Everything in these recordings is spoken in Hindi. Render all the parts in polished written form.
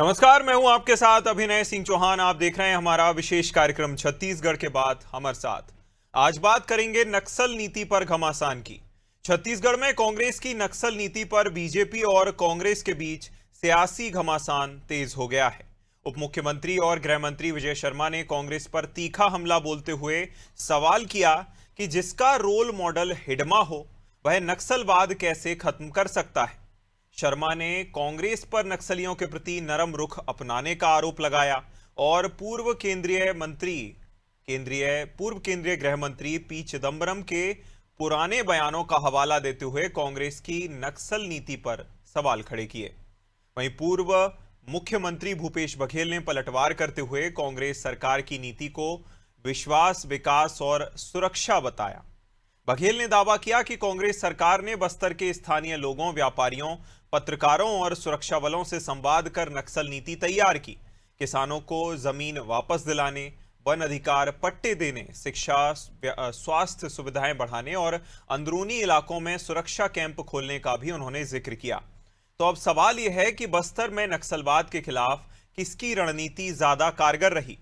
नमस्कार, मैं हूं आपके साथ अभिनय सिंह चौहान। आप देख रहे हैं हमारा विशेष कार्यक्रम छत्तीसगढ़ के बाद हमारे साथ। आज बात करेंगे नक्सल नीति पर घमासान की। छत्तीसगढ़ में कांग्रेस की नक्सल नीति पर बीजेपी और कांग्रेस के बीच सियासी घमासान तेज हो गया है। उप मुख्यमंत्री और गृह मंत्री विजय शर्मा ने कांग्रेस पर तीखा हमला बोलते हुए सवाल किया कि जिसका रोल मॉडल हिडमा हो वह नक्सलवाद कैसे खत्म कर सकता है। शर्मा ने कांग्रेस पर नक्सलियों के प्रति नरम रुख अपनाने का आरोप लगाया और पूर्व केंद्रीय गृह मंत्री पी चिदंबरम के पुराने बयानों का हवाला देते हुए कांग्रेस की नक्सल नीति पर सवाल खड़े किए। वहीं पूर्व मुख्यमंत्री भूपेश बघेल ने पलटवार करते हुए कांग्रेस सरकार की नीति को विश्वास, विकास और सुरक्षा बताया। बघेल ने दावा किया कि कांग्रेस सरकार ने बस्तर के स्थानीय लोगों, व्यापारियों, पत्रकारों और सुरक्षा बलों से संवाद कर नक्सल नीति तैयार की। किसानों को जमीन वापस दिलाने, वन अधिकार पट्टे देने, शिक्षा, स्वास्थ्य सुविधाएं बढ़ाने और अंदरूनी इलाकों में सुरक्षा कैंप खोलने का भी उन्होंने जिक्र किया। तो अब सवाल यह है कि बस्तर में नक्सलवाद के खिलाफ किसकी रणनीति ज्यादा कारगर रही।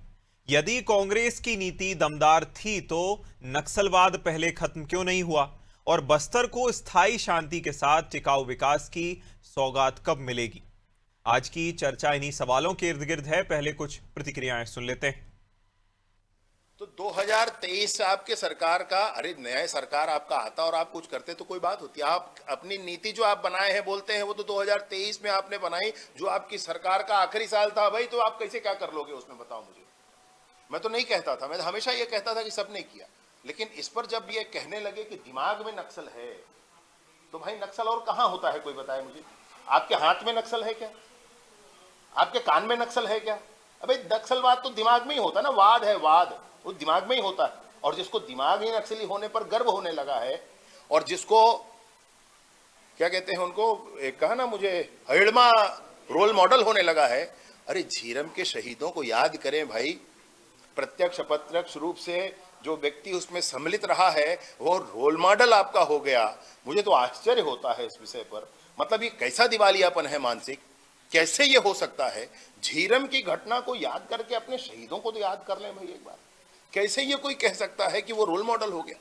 यदि कांग्रेस की नीति दमदार थी तो नक्सलवाद पहले खत्म क्यों नहीं हुआ और बस्तर को स्थायी शांति के साथ टिकाऊ विकास की सौगात कब मिलेगी। आज की चर्चा इन्हीं सवालों के इर्द गिर्द है। पहले कुछ प्रतिक्रियाएं सुन लेते हैं। तो 2023 से आपके सरकार का, अरे नया सरकार आपका आता और आप कुछ करते तो कोई बात होती। आप अपनी नीति जो आप बनाए हैं, बोलते हैं, वो तो 2023 में आपने बनाई, जो आपकी सरकार का आखिरी साल था। भाई तो आप कैसे क्या कर लोगे उसमें, बताओ मुझे। मैं तो नहीं कहता था, मैं तो हमेशा ये कहता था कि सबने किया, लेकिन इस पर जब ये कहने लगे कि दिमाग में नक्सल है, तो भाई नक्सल और कहां होता है, कोई बताए मुझे। आपके हाथ में नक्सल है क्या? आपके कान में नक्सल है क्या? अबे नक्सलवाद तो दिमाग में ही होता है ना, वाद है, वाद वो दिमाग में ही होता है। और जिसको दिमाग ही नक्सली होने पर गर्व होने लगा है, और जिसको क्या कहते हैं, उनको एक कहा ना मुझे, हिडमा रोल मॉडल होने लगा है। अरे झीरम के शहीदों को याद करें भाई। प्रत्यक्ष अप्रत्यक्ष रूप से जो व्यक्ति उसमें सम्मिलित रहा है वो रोल मॉडल आपका हो गया। मुझे तो आश्चर्य होता है इस विषय पर। मतलब ये कैसा दिवालियापन है मानसिक, कैसे ये हो सकता है? झीरम की घटना को याद करके अपने शहीदों को तो याद कर लें भाई एक बार। कैसे ये कोई कह सकता है कि वो रोल मॉडल हो गया?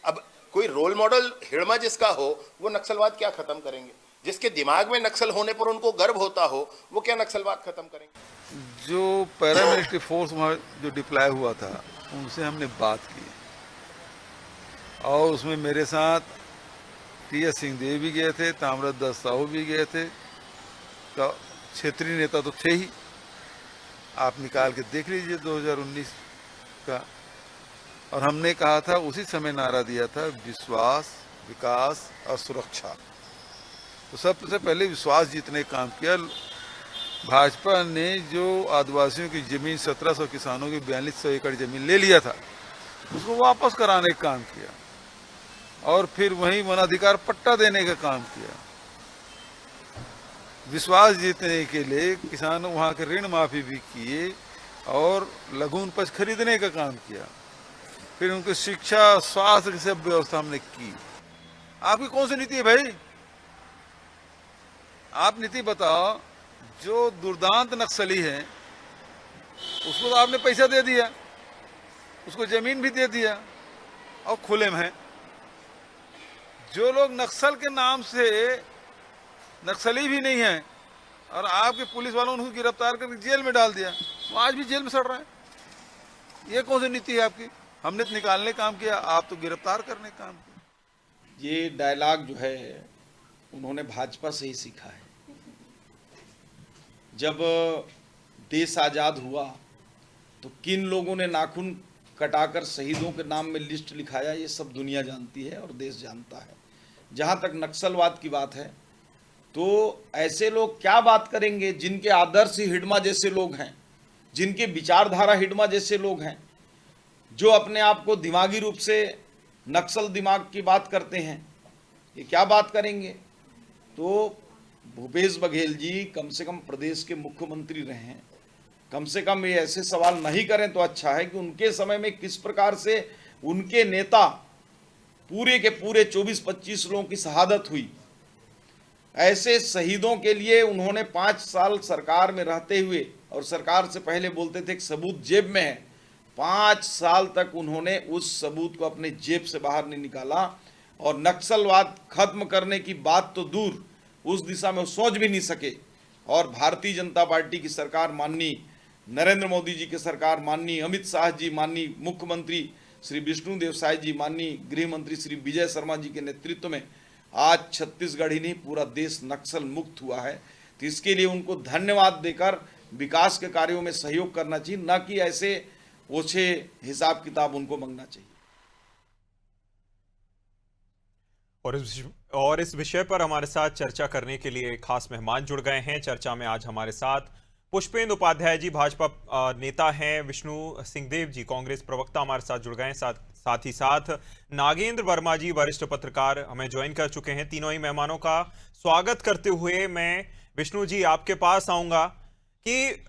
अब कोई रोल मॉडल हिडमा जिसका हो वो नक्सलवाद क्या खत्म करेंगे? जिसके दिमाग में नक्सल होने पर उनको गर्व होता हो वो क्या नक्सलवाद खत्म करेंगे? जो पैरामिलिट्री फोर्स वहाँ जो डिप्लॉय हुआ था उनसे हमने बात की और उसमें मेरे साथ टी.एस. सिंहदेव भी गए थे, ताम्रध्वज साहू भी गए थे, तो क्षेत्रीय नेता तो थे ही। आप निकाल के देख लीजिए 2019 का। और हमने कहा था, उसी समय नारा दिया था, विश्वास, विकास और सुरक्षा। तो सबसे पहले विश्वास जीतने का काम किया। भाजपा ने जो आदिवासियों की जमीन 1700 किसानों की 4200 एकड़ जमीन ले लिया था उसको वापस कराने का काम किया और फिर वहीं वनाधिकार पट्टा देने का काम किया। विश्वास जीतने के लिए किसानों वहाँ के ऋण माफी भी किए और लघु उपज खरीदने का काम किया। फिर उनकी शिक्षा, स्वास्थ्य की सब व्यवस्था हमने की। आपकी कौन सी नीति है भाई? आप नीति बताओ। जो दुर्दांत नक्सली है उसको तो आपने पैसा दे दिया, उसको जमीन भी दे दिया और खुले में है। जो लोग नक्सल के नाम से नक्सली भी नहीं है और आपके पुलिस वालों ने उनको गिरफ्तार करके जेल में डाल दिया, वो आज भी जेल में सड़ रहा है। ये कौन सी नीति है आपकी? हमने तो निकालने काम किया, आप तो गिरफ्तार करने काम किया। ये डायलॉग जो है उन्होंने भाजपा से ही सीखा है। जब देश आज़ाद हुआ तो किन लोगों ने नाखून कटाकर शहीदों के नाम में लिस्ट लिखाया, ये सब दुनिया जानती है और देश जानता है। जहाँ तक नक्सलवाद की बात है तो ऐसे लोग क्या बात करेंगे जिनके आदर्श ही हिडमा जैसे लोग हैं, जिनके विचारधारा हिडमा जैसे लोग हैं, जो अपने आप को दिमागी रूप से नक्सल दिमाग की बात करते हैं, ये क्या बात करेंगे? तो भूपेश बघेल जी कम से कम प्रदेश के मुख्यमंत्री रहे हैं, कम से कम ये ऐसे सवाल नहीं करें तो अच्छा है कि उनके समय में किस प्रकार से उनके नेता पूरे के पूरे 24-25 लोगों की शहादत हुई। ऐसे शहीदों के लिए उन्होंने 5 साल सरकार में रहते हुए, और सरकार से पहले बोलते थे कि सबूत जेब में है, 5 साल तक उन्होंने उस सबूत को अपने जेब से बाहर नहीं निकाला, और नक्सलवाद खत्म करने की बात तो दूर, उस दिशा में वो सोच भी नहीं सके। और भारतीय जनता पार्टी की सरकार, माननीय नरेंद्र मोदी जी की सरकार, माननीय अमित शाह जी, माननीय मुख्यमंत्री श्री विष्णुदेव साय जी, माननीय गृह मंत्री श्री विजय शर्मा जी के नेतृत्व में आज छत्तीसगढ़ ही नहीं पूरा देश नक्सल मुक्त हुआ है। तो इसके लिए उनको धन्यवाद देकर विकास के कार्यों में सहयोग करना चाहिए, न कि ऐसे ओछे हिसाब किताब उनको मांगना चाहिए। और इस विषय पर हमारे साथ चर्चा करने के लिए खास मेहमान जुड़ गए हैं। चर्चा में आज हमारे साथ पुष्पेंद्र उपाध्याय जी, भाजपा नेता हैं, विष्णु सिंहदेव जी, कांग्रेस प्रवक्ता हमारे साथ जुड़ गए हैं, साथ ही साथ नागेंद्र वर्मा जी, वरिष्ठ पत्रकार हमें ज्वाइन कर चुके हैं। तीनों ही मेहमानों का स्वागत करते हुए मैं विष्णु जी आपके पास आऊंगा कि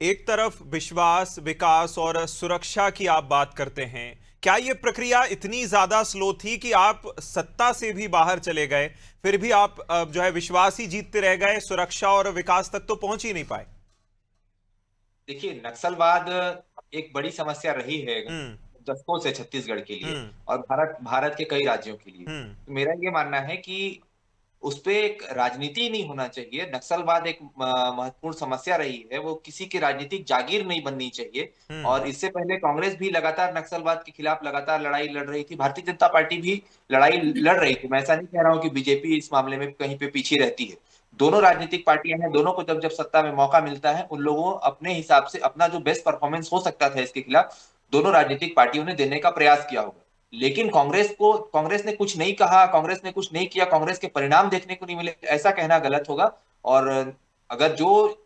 एक तरफ विश्वास, विकास और सुरक्षा की आप बात करते हैं, क्या ये प्रक्रिया इतनी ज्यादा स्लो थी कि आप सत्ता से भी बाहर चले गए, फिर भी आप जो है विश्वास ही जीतते रह गए, सुरक्षा और विकास तक तो पहुंच ही नहीं पाए? देखिए, नक्सलवाद एक बड़ी समस्या रही है दशकों से छत्तीसगढ़ के लिए और भारत के कई राज्यों के लिए। तो मेरा ये मानना है कि उस पे एक राजनीति नहीं होना चाहिए। नक्सलवाद एक महत्वपूर्ण समस्या रही है, वो किसी की राजनीतिक जागीर नहीं बननी चाहिए। और इससे पहले कांग्रेस भी लगातार नक्सलवाद के खिलाफ लगातार लड़ाई लड़ रही थी, भारतीय जनता पार्टी भी लड़ाई लड़ रही थी। मैं ऐसा नहीं कह रहा हूं कि बीजेपी इस मामले में कहीं पे पीछे रहती है। दोनों राजनीतिक पार्टियां हैं, दोनों को जब जब सत्ता में मौका मिलता है, उन लोगों अपने हिसाब से अपना जो बेस्ट परफॉर्मेंस हो सकता था इसके खिलाफ दोनों राजनीतिक पार्टियों ने देने का प्रयास किया होगा। लेकिन कांग्रेस ने कुछ नहीं कहा, कांग्रेस ने कुछ नहीं किया, कांग्रेस के परिणाम देखने को नहीं मिले, ऐसा कहना गलत होगा। और अगर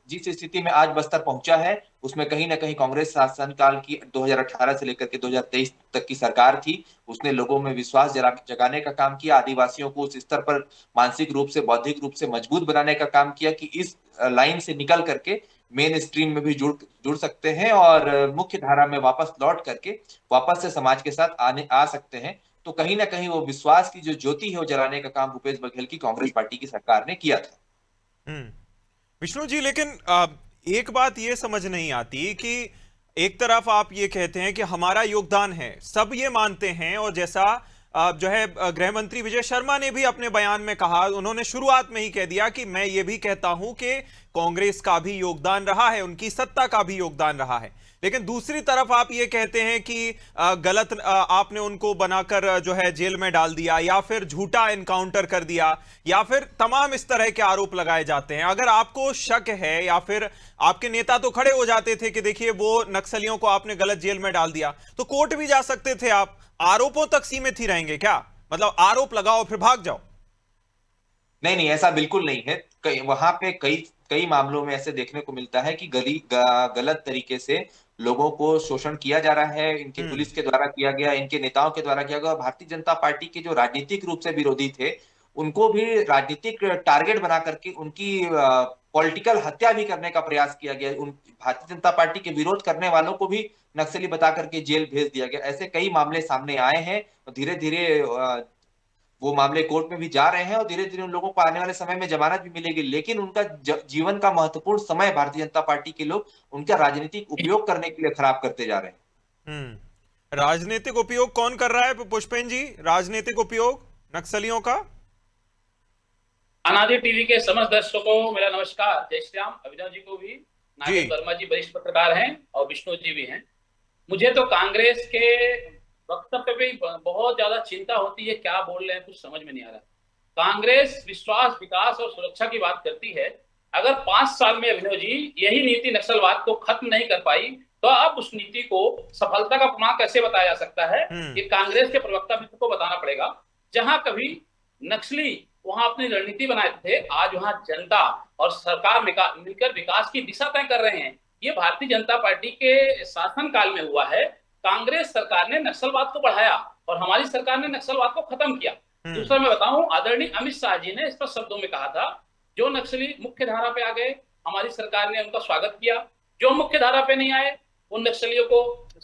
जिस स्थिति में आज बस्तर पहुंचा है उसमें कहीं ना कहीं कांग्रेस शासनकाल की 2018 से लेकर के 2023 तक की सरकार थी, उसने लोगों में विश्वास जगाने का काम किया, आदिवासियों को उस स्तर पर मानसिक रूप से, बौद्धिक रूप से मजबूत बनाने का काम किया कि इस लाइन से निकल करके मेन स्ट्रीम में भी जुड़ सकते हैं और मुख्य धारा में वापस लौट करके वापस से समाज के साथ आ सकते हैं। तो कहीं ना कहीं वो विश्वास की जो ज्योति है वो जलाने का काम भूपेश बघेल की कांग्रेस पार्टी की सरकार ने किया था। विष्णु जी, लेकिन एक बात ये समझ नहीं आती कि एक तरफ आप ये कहते हैं कि हमारा योगदान है, सब ये मानते हैं, और जैसा जो है गृह मंत्री विजय शर्मा ने भी अपने बयान में कहा, उन्होंने शुरुआत में ही कह दिया कि मैं ये भी कहता हूं कि कांग्रेस का भी योगदान रहा है, उनकी सत्ता का भी योगदान रहा है। लेकिन दूसरी तरफ आप ये कहते हैं कि गलत आपने उनको बनाकर जो है जेल में डाल दिया, या फिर झूठा एनकाउंटर कर दिया, या फिर तमाम इस तरह के आरोप लगाए जाते हैं। अगर आपको शक है, या फिर आपके नेता तो खड़े हो जाते थे कि देखिए वो नक्सलियों को आपने गलत जेल में डाल दिया, तो कोर्ट भी जा सकते थे आप। आरोपों तक सीमित ही रहेंगे क्या? मतलब आरोप लगाओ फिर भाग जाओ? नहीं, ऐसा बिल्कुल नहीं है। वहां पे कई मामलों में ऐसे देखने को मिलता है कि गलत तरीके से लोगों को शोषण किया जा रहा है, इनके पुलिस के द्वारा किया गया, इनके नेताओं के द्वारा किया गया। भारतीय जनता पार्टी के जो राजनीतिक रूप से विरोधी थे उनको भी राजनीतिक टारगेट बना करके उनकी पॉलिटिकल हत्या भी करने का प्रयास किया गया। भारतीय जनता पार्टी के विरोध करने वालों को भी नक्सली बता करके जेल भेज दिया गया। ऐसे कई मामले सामने आए हैं और धीरे धीरे वो मामले कोर्ट में भी जा रहे हैं और धीरे धीरे उन लोगों को आने वाले समय में जमानत भी मिलेगी। लेकिन उनका जीवन का महत्वपूर्ण समय भारतीय जनता पार्टी के लोग उनका राजनीतिक उपयोग करने के लिए खराब करते जा रहे हैं। राजनीतिक उपयोग कौन कर रहा है पुष्पेंद्र जी? राजनीतिक उपयोग नक्सलियों का? अनादि टीवी के समस्त दर्शकों को मेरा नमस्कार, जय श्री राम। अभिनव जी को भी, नागेंद्र वर्मा जी वरिष्ठ पत्रकार हैं और विष्णु जी भी हैं। मुझे तो कांग्रेस के वक्तव्य पे बहुत ज्यादा चिंता होती है, क्या बोल रहे हैं कुछ समझ में नहीं आ रहा। कांग्रेस विश्वास, विकास और सुरक्षा की बात करती है। अगर 5 साल में अभिनव जी यही नीति नक्सलवाद को खत्म नहीं कर पाई तो अब उस नीति को सफलता का प्रमाण कैसे बताया जा सकता है? ये कांग्रेस के प्रवक्ता मित्र को बताना पड़ेगा। जहां कभी नक्सली वहां अपनी रणनीति बनाए थे, आज वहां जनता और सरकार मिलकर विकास की दिशा तय कर रहे हैं। ये भारतीय जनता पार्टी के शासन काल में हुआ है। कांग्रेस सरकार ने नक्सलवाद को बढ़ाया और हमारी सरकार ने नक्सलवाद को खत्म किया। दूसरा मैं बताऊं, आदरणीय अमित शाह जी ने स्पष्ट शब्दों में कहा था, जो नक्सली मुख्य धारा पे आ गए हमारी सरकार ने उनका स्वागत किया, जो मुख्य धारा पे नहीं आए उन नक्सलियों को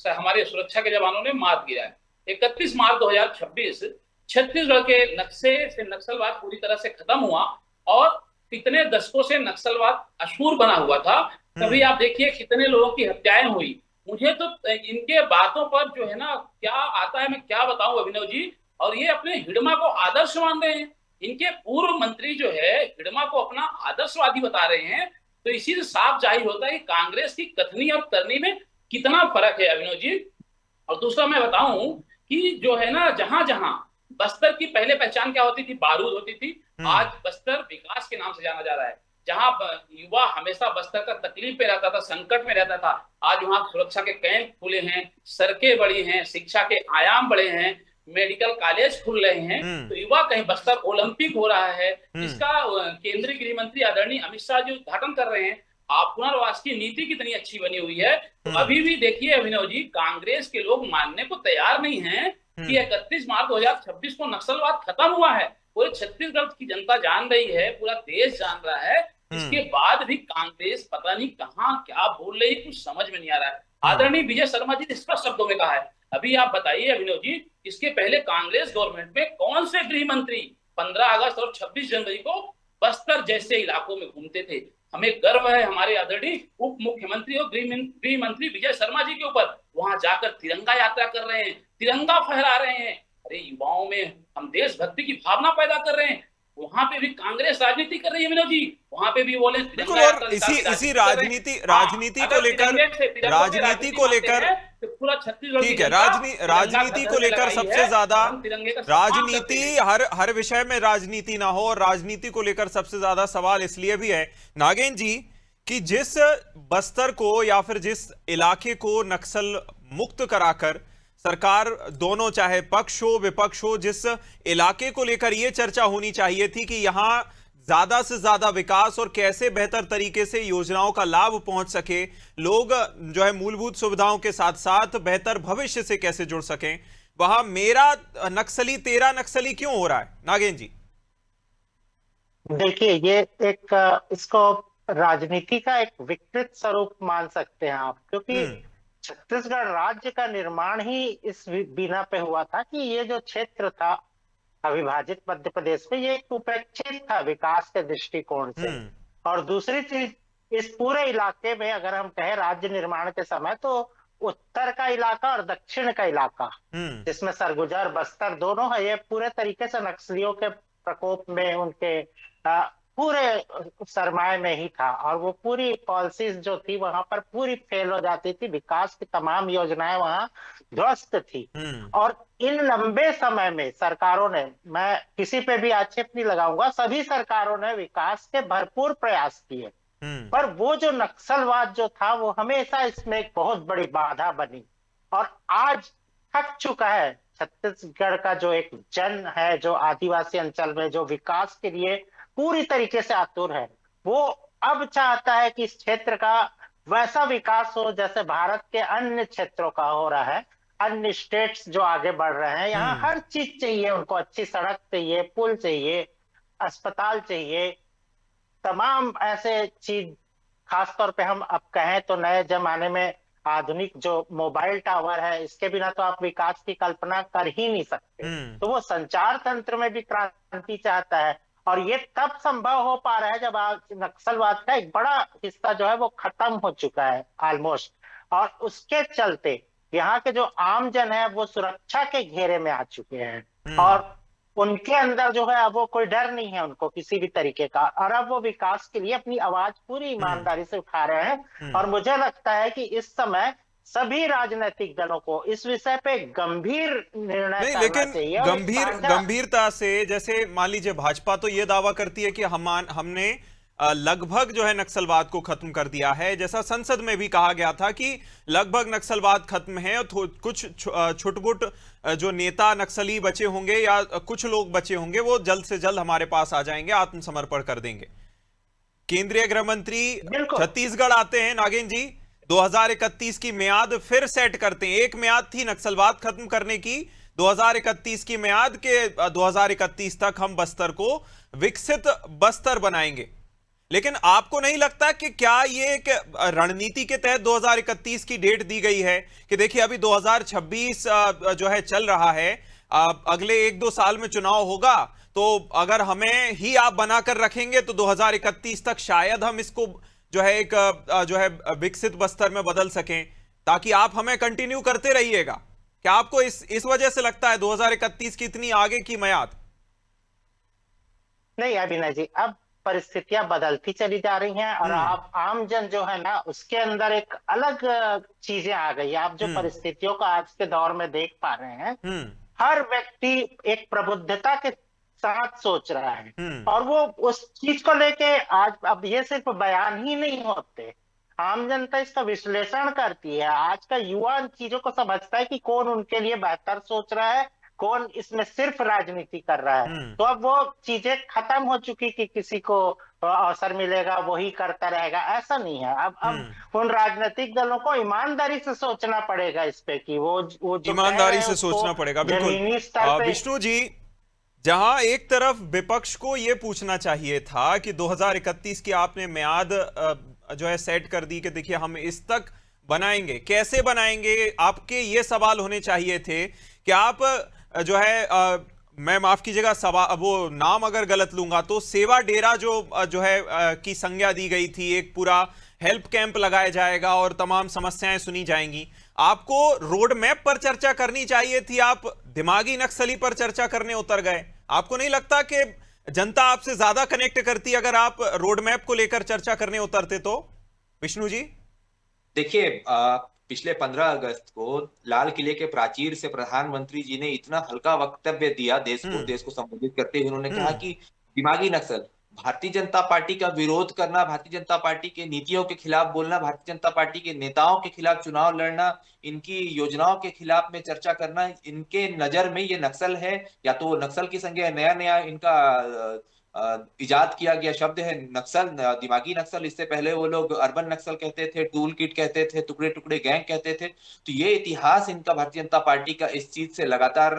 हमारे सुरक्षा के जवानों ने मात गिराया। 31 मार्च 2026 छत्तीसगढ़ के नक्शे से नक्सलवाद पूरी तरह से खत्म हुआ और कितने दशकों से नक्सलवाद अशूर बना हुआ था। तभी आप देखिए कितने लोगों की हत्याएं हुई। मुझे तो इनके बातों पर जो है ना क्या आता है, मैं क्या बताऊं अभिनव जी। और ये अपने हिडमा को आदर्श मान रहे हैं। इनके पूर्व मंत्री जो है हिडमा को अपना आदर्शवादी बता रहे हैं। तो इसी से साफ जाहिर होता है कि कांग्रेस की कथनी और करनी में कितना फर्क है अभिनव जी। और दूसरा मैं बताऊं कि जो है ना जहां जहां बस्तर की पहले पहचान क्या होती थी, बारूद होती थी, आज बस्तर विकास के नाम से जाना जा रहा है। जहां युवा हमेशा बस्तर का तकलीफ में रहता था, संकट में रहता था, आज वहां सुरक्षा के कैंप खुले हैं, सड़कें बड़ी हैं, शिक्षा के आयाम बढ़े हैं, मेडिकल कॉलेज खुल रहे हैं। तो युवा कहीं बस्तर ओलंपिक हो रहा है, इसका केंद्रीय गृह मंत्री आदरणीय अमित शाह जी उद्घाटन कर रहे हैं। आप पुनर्वास की नीति कितनी अच्छी बनी हुई है। तो अभी भी देखिए अभिनव जी, कांग्रेस के लोग मानने को तैयार नहीं है कि 31 मार्च 2026 को नक्सलवाद खत्म हुआ है। पूरे छत्तीसगढ़ की जनता जान रही है, पूरा देश जान रहा है। इसके बाद भी कांग्रेस पता नहीं कहां क्या बोल रही, कुछ समझ में नहीं आ रहा है। आदरणीय विजय शर्मा जी ने स्पष्ट शब्दों में कहा है। अभी आप बताइए अभिनव जी, इसके पहले कांग्रेस गवर्नमेंट में कौन से गृह मंत्री 15 अगस्त और 26 जनवरी को बस्तर जैसे इलाकों में घूमते थे। हमें गर्व है हमारे आदरणीय उप मुख्यमंत्री और गृह मंत्री विजय शर्मा जी के ऊपर। वहां जाकर तिरंगा यात्रा कर रहे हैं, तिरंगा फहरा रहे हैं। अरे युवाओं में हम देशभक्ति की भावना पैदा कर रहे हैं। वहां पे भी कांग्रेस राजनीति कर रही है विनोद जी, वहां पे भी बोले बिल्कुल। और इसी राजनीति को लेकर तो पूरा छत्तीसगढ़ ठीक है, राजनीति को लेकर सबसे ज्यादा राजनीति, हर विषय में राजनीति ना हो, और राजनीति को लेकर सबसे ज्यादा सवाल इसलिए भी है नागेंद्र जी कि जिस बस्तर को या फिर जिस इलाके को नक्सल मुक्त कराकर सरकार, दोनों चाहे पक्ष हो विपक्ष हो, जिस इलाके को लेकर यह चर्चा होनी चाहिए थी कि यहां ज्यादा से ज्यादा विकास और कैसे बेहतर तरीके से योजनाओं का लाभ पहुंच सके, लोग जो है मूलभूत सुविधाओं के साथ साथ बेहतर भविष्य से कैसे जुड़ सकें, वहां मेरा नक्सली तेरा नक्सली क्यों हो रहा है नागेंद्र जी? देखिए, ये एक इसको राजनीति का एक विकृत स्वरूप मान सकते हैं आप, क्योंकि छत्तीसगढ़ राज्य का निर्माण ही इस बिना पे हुआ था कि ये जो क्षेत्र था अविभाजित मध्य प्रदेश में, ये एक उपेक्षित था विकास के दृष्टिकोण से। और दूसरी चीज, इस पूरे इलाके में अगर हम कहें राज्य निर्माण के समय, तो उत्तर का इलाका और दक्षिण का इलाका जिसमें सरगुजा और बस्तर दोनों है, ये पूरे तरीके से नक्सलियों के प्रकोप में, उनके पूरे सरमाए में ही था। और वो पूरी पॉलिसीज जो थी वहां पर पूरी फेल हो जाती थी, विकास की तमाम योजनाएं वहां ध्वस्त थी। और इन लंबे समय में सरकारों ने, मैं किसी पे भी आक्षेप नहीं लगाऊंगा, सभी सरकारों ने विकास के भरपूर प्रयास किए, पर वो जो नक्सलवाद जो था वो हमेशा इसमें एक बहुत बड़ी बाधा बनी। और आज थक चुका है छत्तीसगढ़ का जो एक जन है, जो आदिवासी अंचल में जो विकास के लिए पूरी तरीके से आतुर है, वो अब चाहता है कि इस क्षेत्र का वैसा विकास हो जैसे भारत के अन्य क्षेत्रों का हो रहा है। अन्य स्टेट्स जो आगे बढ़ रहे हैं, यहाँ हर चीज चाहिए उनको, अच्छी सड़क चाहिए, पुल चाहिए, अस्पताल चाहिए, तमाम ऐसे चीज। खासतौर पे हम अब कहें तो नए जमाने में आधुनिक जो मोबाइल टावर है, इसके बिना तो आप विकास की कल्पना कर ही नहीं सकते। तो वो संचार तंत्र में भी क्रांति चाहता है, और ये तब संभव हो पा रहा है जब आज नक्सलवाद का एक बड़ा हिस्सा जो है वो खत्म हो चुका है ऑलमोस्ट। और उसके चलते यहाँ के जो आम जन है वो सुरक्षा के घेरे में आ चुके हैं, और उनके अंदर जो है अब वो कोई डर नहीं है उनको किसी भी तरीके का, और अब वो विकास के लिए अपनी आवाज पूरी ईमानदारी से उठा रहे हैं। और मुझे लगता है कि इस समय सभी राजनीतिक दलों को इस विषय पे गंभीर निर्णय करना चाहिए। गंभीरता से, जैसे मान लीजिए भाजपा तो ये दावा करती है कि हमने लगभग जो है नक्सलवाद को खत्म कर दिया है, जैसा संसद में भी कहा गया था कि लगभग नक्सलवाद खत्म है, और कुछ छुटपुट जो नेता नक्सली बचे होंगे या कुछ लोग बचे होंगे वो जल्द से जल्द हमारे पास आ जाएंगे, आत्मसमर्पण कर देंगे। केंद्रीय गृह मंत्री छत्तीसगढ़ आते हैं नागेंद्र जी, 2031 की म्याद फिर सेट करते हैं। एक म्याद थी नक्सलवाद खत्म करने की, 2031 की म्याद के 2031 तक हम बस्तर को विकसित बस्तर बनाएंगे। लेकिन आपको नहीं लगता कि क्या ये एक रणनीति के तहत 2031 की डेट दी गई है कि देखिए अभी 2026 जो है चल रहा है, अगले 1-2 साल में चुनाव होगा, तो अगर हमें ही आप बनाकर रखेंगे तो 2031 तक शायद हम इसको जो है एक जो है विकसित बस्तर में बदल सकें, ताकि आप हमें कंटिन्यू करते रहिएगा। क्या आपको इस वजह से लगता है 2031 की इतनी आगे की मियाद? नहीं अभिनय जी, अब परिस्थितियां बदलती चली जा रही हैं और आप आमजन जो है ना उसके अंदर एक अलग चीजें आ गई। आप जो परिस्थितियों को आज के दौर में देख पा रहे हैं, हर व्यक्ति एक प्रबुद्धता के साथ सोच रहा है और वो उस चीज को लेके आज अब ये सिर्फ बयान ही नहीं होते, आम जनता इसका विश्लेषण करती है। आज का युवा इन चीजों को समझता है कि कौन उनके लिए बेहतर सोच रहा है, कौन इसमें सिर्फ राजनीति कर रहा है। तो अब वो चीजें खत्म हो चुकी कि किसी को अवसर मिलेगा वही करता रहेगा, ऐसा नहीं है। अब उन राजनीतिक दलों को ईमानदारी से सोचना पड़ेगा इस पे कि वो जो ईमानदारी से सोचना पड़ेगा। बिल्कुल विष्णु जी, जहां एक तरफ विपक्ष को यह पूछना चाहिए था कि 2031 की आपने मियाद जो है सेट कर दी कि देखिए हम इस तक बनाएंगे, कैसे बनाएंगे, आपके ये सवाल होने चाहिए थे कि आप जो है मैं माफ कीजिएगा वो नाम अगर गलत लूंगा तो सेवा डेरा जो है की संज्ञा दी गई थी, एक पूरा हेल्प कैंप लगाया जाएगा और तमाम समस्याएं सुनी जाएंगी। आपको रोड मैप पर चर्चा करनी चाहिए थी, आप दिमागी नक्सली पर चर्चा करने उतर गए। आपको नहीं लगता कि जनता आपसे ज्यादा कनेक्ट करती अगर आप रोड मैप को लेकर चर्चा करने उतरते तो? विष्णु जी देखिए, पिछले 15 अगस्त को लाल किले के प्राचीर से प्रधानमंत्री जी ने इतना हल्का वक्तव्य दिया देश को संबोधित करते हुए। उन्होंने कहा कि दिमागी नक्सल, भारतीय जनता पार्टी का विरोध करना, भारतीय जनता पार्टी के नीतियों के खिलाफ बोलना, भारतीय जनता पार्टी के नेताओं के खिलाफ चुनाव लड़ना, इनकी योजनाओं के खिलाफ में चर्चा करना, इनके नजर में ये नक्सल है। या तो नक्सल की संज्ञा नया इनका इजाद किया गया शब्द है नक्सल, दिमागी नक्सल। इससे पहले वो लोग अर्बन नक्सल कहते थे, टूल किट कहते थे, टुकड़े टुकड़े गैंग कहते थे। तो ये इतिहास इनका भारतीय जनता पार्टी का इस चीज से लगातार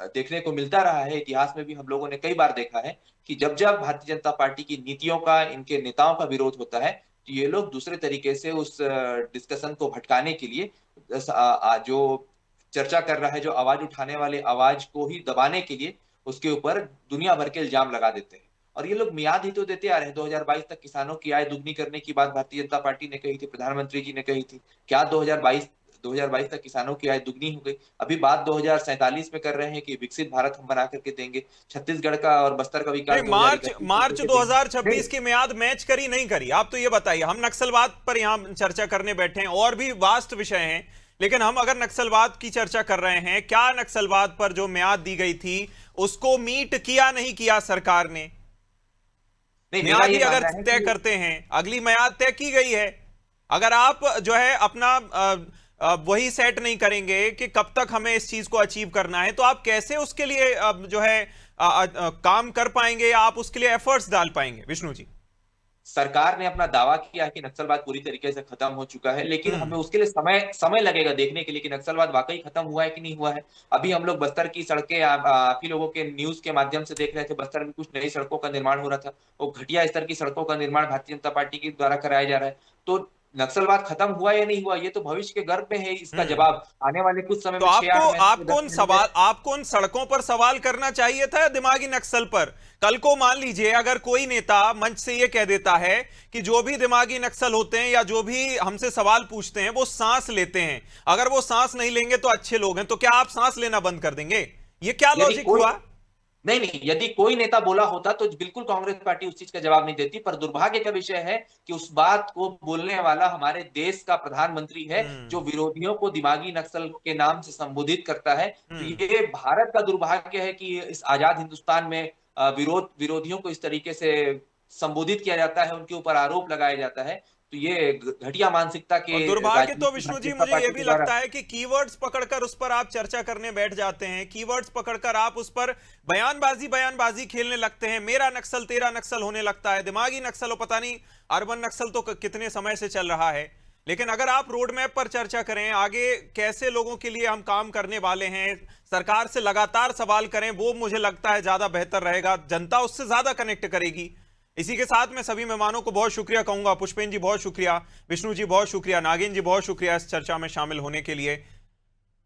देखने को मिलता रहा है। इतिहास में भी हम लोगों ने कई बार देखा है कि जब जब भारतीय जनता पार्टी की नीतियों का, इनके नेताओं का विरोध होता है तो ये लोग दूसरे तरीके से उस डिस्कशन को भटकाने के लिए, जो चर्चा कर रहा है, जो आवाज उठाने वाले आवाज को ही दबाने के लिए उसके ऊपर दुनिया भर के इल्जाम लगा देते हैं। और ये लोग मियाद ही तो देते आ रहे हैं। 2022 तक किसानों की आय दुगनी करने की बात भारतीय जनता पार्टी ने कही थी, प्रधानमंत्री जी ने कही थी। क्या 2022 तक किसानों की आय दुगनी हो गई? अभी बात 2047 में कर रहे हैं कि विकसित भारत हम बना करके देंगे, छत्तीसगढ़ का और बस्तर का विकास। मार्च 2026 की मियाद मैच करी नहीं करी, आप तो ये बताइए। हम नक्सलवाद पर यहाँ चर्चा करने बैठे हैं, और भी वास्ट विषय हैं, लेकिन हम अगर नक्सलवाद की चर्चा कर रहे हैं, क्या नक्सलवाद पर जो मियाद दी गई थी उसको मीट किया नहीं किया सरकार ने? मियाद ही अगर तय करते हैं, अगली मियाद तय की गई है, अगर आप जो है अपना वही सेट नहीं करेंगे कि कब तक हमें इस चीज को अचीव करना है, तो आप कैसे उसके लिए जो है काम कर पाएंगे, आप उसके लिए एफर्ट्स डाल पाएंगे? विष्णु जी, सरकार ने अपना दावा किया है कि नक्सलवाद पूरी तरीके से खत्म हो चुका है, लेकिन हमें उसके लिए समय लगेगा देखने के लिए कि नक्सलवाद वाकई खत्म हुआ है कि नहीं हुआ है। अभी हम लोग बस्तर की सड़कें आप ही लोगों के न्यूज के माध्यम से देख रहे थे। बस्तर में कुछ नई सड़कों का निर्माण हो रहा था, वो घटिया स्तर की सड़कों का निर्माण भारतीय जनता पार्टी के द्वारा कराया जा रहा है। तो नक्सलवाद खत्म हुआ या नहीं हुआ, ये तो भविष्य के गर्भ में है। इसका जवाब आने वाले कुछ समय तो में आपको उन सड़कों पर सवाल करना चाहिए था दिमागी नक्सल पर। कल को मान लीजिए अगर कोई नेता मंच से ये कह देता है कि जो भी दिमागी नक्सल होते हैं या जो भी हमसे सवाल पूछते हैं वो सांस लेते हैं, अगर वो सांस नहीं लेंगे तो अच्छे लोग हैं, तो क्या आप सांस लेना बंद कर देंगे? ये क्या लॉजिक हुआ? नहीं, यदि कोई नेता बोला होता तो बिल्कुल कांग्रेस पार्टी उस चीज का जवाब नहीं देती। पर दुर्भाग्य का विषय है कि उस बात को बोलने वाला हमारे देश का प्रधानमंत्री है, जो विरोधियों को दिमागी नक्सल के नाम से संबोधित करता है। तो ये भारत का दुर्भाग्य है कि इस आजाद हिंदुस्तान में विरोधियों को इस तरीके से संबोधित किया जाता है, उनके ऊपर आरोप लगाया जाता है। तो ये घटिया मानसिकता के दुर्भाग्य तो विष्णु जी मुझे ये भी लगता है कि कीवर्ड्स पकड़कर उस पर आप चर्चा करने बैठ जाते हैं, कीवर्ड्स पकड़कर आप उस पर बयानबाजी खेलने लगते हैं। मेरा नक्सल तेरा नक्सल होने लगता है, दिमागी नक्सल, पता नहीं अर्बन नक्सल तो कितने समय से चल रहा है। लेकिन अगर आप रोड मैप पर चर्चा करें, आगे कैसे लोगों के लिए हम काम करने वाले हैं, सरकार से लगातार सवाल करें, वो मुझे लगता है ज्यादा बेहतर रहेगा, जनता उससे ज्यादा कनेक्ट करेगी। इसी के साथ मैं सभी मेहमानों को बहुत शुक्रिया कहूंगा। पुष्पेन जी बहुत शुक्रिया, विष्णु जी बहुत शुक्रिया, नागिन जी बहुत शुक्रिया इस चर्चा में शामिल होने के लिए।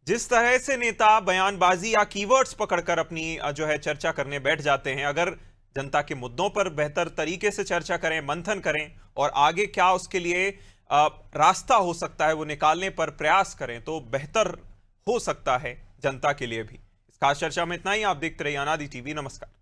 जिस तरह से नेता बयानबाजी या कीवर्ड्स पकड़कर अपनी जो है चर्चा करने बैठ जाते हैं, अगर जनता के मुद्दों पर बेहतर तरीके से चर्चा करें, मंथन करें और आगे क्या उसके लिए रास्ता हो सकता है वो निकालने पर प्रयास करें, तो बेहतर हो सकता है जनता के लिए भी। इस खास चर्चा में इतना ही। आप देखते रहिए अनादि टीवी। नमस्कार।